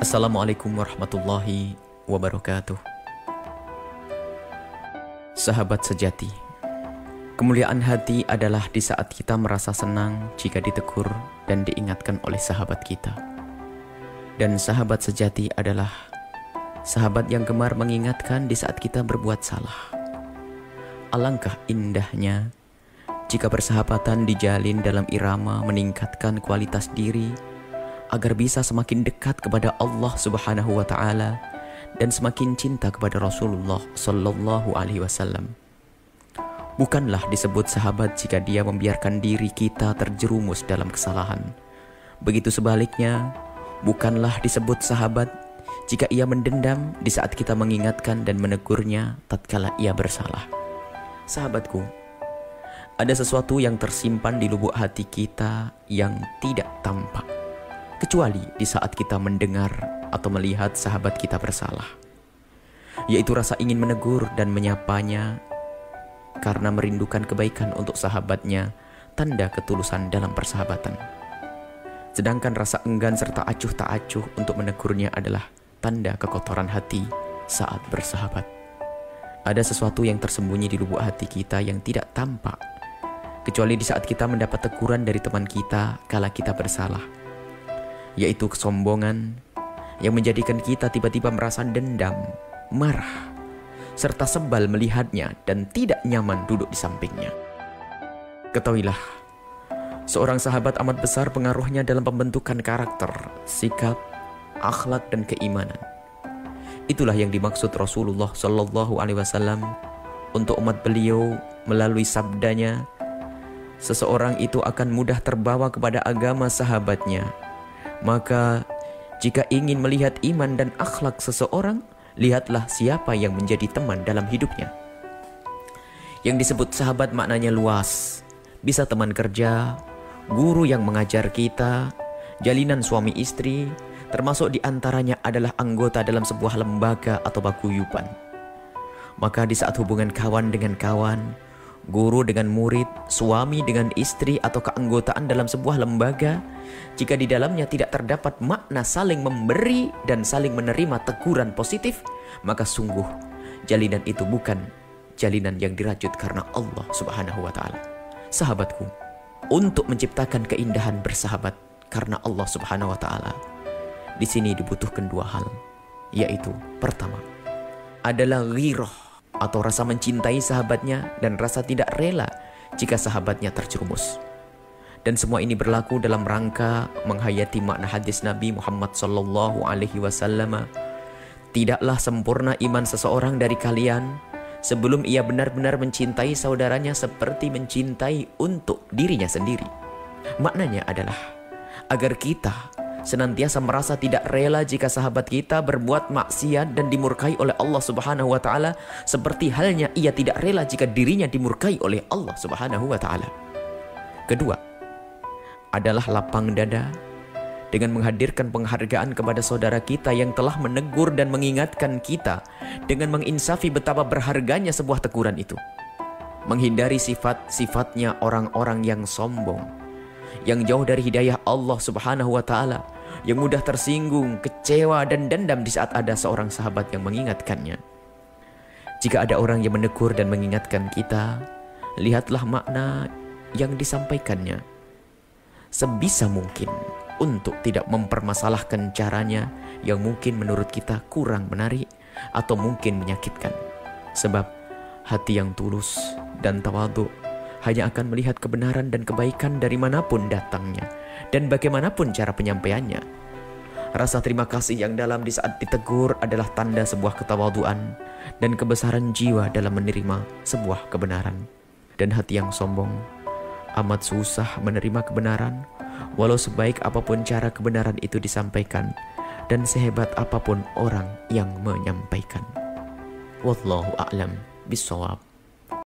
Assalamualaikum warahmatullahi wabarakatuh. Sahabat sejati, kemuliaan hati adalah di saat kita merasa senang jika ditegur dan diingatkan oleh sahabat kita. Dan sahabat sejati adalah sahabat yang gemar mengingatkan di saat kita berbuat salah. Alangkah indahnya jika persahabatan dijalin dalam irama meningkatkan kualitas diri agar bisa semakin dekat kepada Allah Subhanahu wa taala dan semakin cinta kepada Rasulullah sallallahu alaihi wasallam. Bukanlah disebut sahabat jika dia membiarkan diri kita terjerumus dalam kesalahan. Begitu sebaliknya, bukanlah disebut sahabat jika ia mendendam di saat kita mengingatkan dan menegurnya tatkala ia bersalah. Sahabatku, ada sesuatu yang tersimpan di lubuk hati kita yang tidak tampak, kecuali di saat kita mendengar atau melihat sahabat kita bersalah, yaitu rasa ingin menegur dan menyapanya karena merindukan kebaikan untuk sahabatnya, tanda ketulusan dalam persahabatan. Sedangkan rasa enggan serta acuh tak acuh untuk menegurnya adalah tanda kekotoran hati saat bersahabat. Ada sesuatu yang tersembunyi di lubuk hati kita yang tidak tampak, kecuali di saat kita mendapat teguran dari teman kita kala kita bersalah, yaitu kesombongan yang menjadikan kita tiba-tiba merasa dendam, marah, serta sebal melihatnya dan tidak nyaman duduk di sampingnya. Ketahuilah, seorang sahabat amat besar pengaruhnya dalam pembentukan karakter, sikap, akhlak, dan keimanan. Itulah yang dimaksud Rasulullah Shallallahu Alaihi Wasallam untuk umat beliau melalui sabdanya, seseorang itu akan mudah terbawa kepada agama sahabatnya. Maka jika ingin melihat iman dan akhlak seseorang, lihatlah siapa yang menjadi teman dalam hidupnya. Yang disebut sahabat maknanya luas. Bisa teman kerja, guru yang mengajar kita, jalinan suami istri, termasuk diantaranya adalah anggota dalam sebuah lembaga atau paguyuban. Maka di saat hubungan kawan dengan kawan, guru dengan murid, suami dengan istri, atau keanggotaan dalam sebuah lembaga, jika di dalamnya tidak terdapat makna saling memberi dan saling menerima teguran positif, maka sungguh jalinan itu bukan jalinan yang dirajut karena Allah Subhanahu wa taala. Sahabatku, untuk menciptakan keindahan bersahabat karena Allah Subhanahu wa taala, di sini dibutuhkan dua hal, yaitu pertama adalah ghirah atau rasa mencintai sahabatnya dan rasa tidak rela jika sahabatnya terjerumus. Dan semua ini berlaku dalam rangka menghayati makna hadis Nabi Muhammad sallallahu alaihi wasallam, tidaklah sempurna iman seseorang dari kalian sebelum ia benar-benar mencintai saudaranya seperti mencintai untuk dirinya sendiri. Maknanya adalah agar kita senantiasa merasa tidak rela jika sahabat kita berbuat maksiat dan dimurkai oleh Allah Subhanahu wa taala, seperti halnya ia tidak rela jika dirinya dimurkai oleh Allah Subhanahu wa taala. Kedua, adalah lapang dada dengan menghadirkan penghargaan kepada saudara kita yang telah menegur dan mengingatkan kita dengan menginsafi betapa berharganya sebuah teguran itu. Menghindari sifat-sifatnya orang-orang yang sombong, yang jauh dari hidayah Allah Subhanahu wa taala, yang mudah tersinggung, kecewa, dan dendam di saat ada seorang sahabat yang mengingatkannya. Jika ada orang yang menegur dan mengingatkan kita, lihatlah makna yang disampaikannya. Sebisa mungkin untuk tidak mempermasalahkan caranya yang mungkin menurut kita kurang menarik atau mungkin menyakitkan. Sebab hati yang tulus dan tawadhu hanya akan melihat kebenaran dan kebaikan dari manapun datangnya dan bagaimanapun cara penyampaiannya. Rasa terima kasih yang dalam di saat ditegur adalah tanda sebuah ketawaduan dan kebesaran jiwa dalam menerima sebuah kebenaran. Dan hati yang sombong amat susah menerima kebenaran, walau sebaik apapun cara kebenaran itu disampaikan dan sehebat apapun orang yang menyampaikan. Wallahu a'lam bishawab.